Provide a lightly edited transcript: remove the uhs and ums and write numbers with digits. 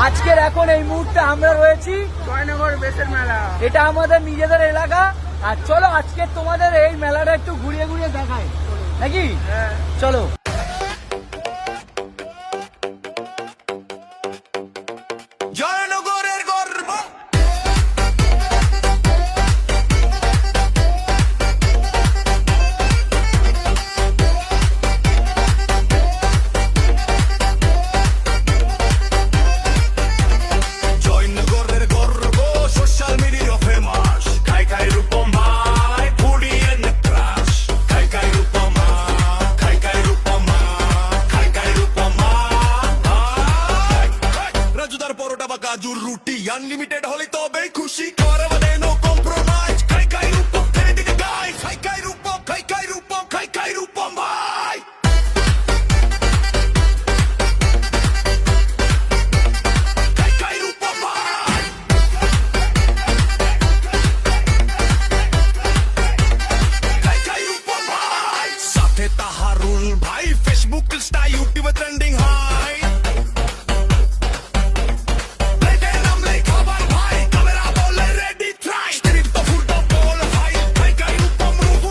আজকের এখন এই মুহূর্তে আমরা রয়েছি জয়নগর বেসের মেলা। এটা আমাদের নিজেদের এলাকা। আর চলো আজকে তোমাদের এই মেলাটা একটু ঘুরিয়ে ঘুরিয়ে দেখাই নাকি? হ্যাঁ চলো। জয়নগরের গর্ব জয়নগরের গর্ব সোশ্যাল মিডিয়া ফেমাস খাই খাই রূপম ভাই ফুডি এন্ড ক্রাশ খাই খাই রূপম খাই খাই রূপম খাই খাই রূপম রাজুদার পরোটা বা কাজুর রুটি আনলিমিটেড হলে তবেই খুশি করে বলে নো কম্প্রোমাইজ খাই খাই রূপম খেয়ে দিতে গাই খাই খাই রূপম খাই খাই রূপম খাই খাই রূপম ভাই খাই খাই রূপম ভাই খাই খাই রূপম ভাই সাথে তাহারুল ভাই ফেসবুক ইনস্টা ইউটিউবে ট্রেন্ডিং হাই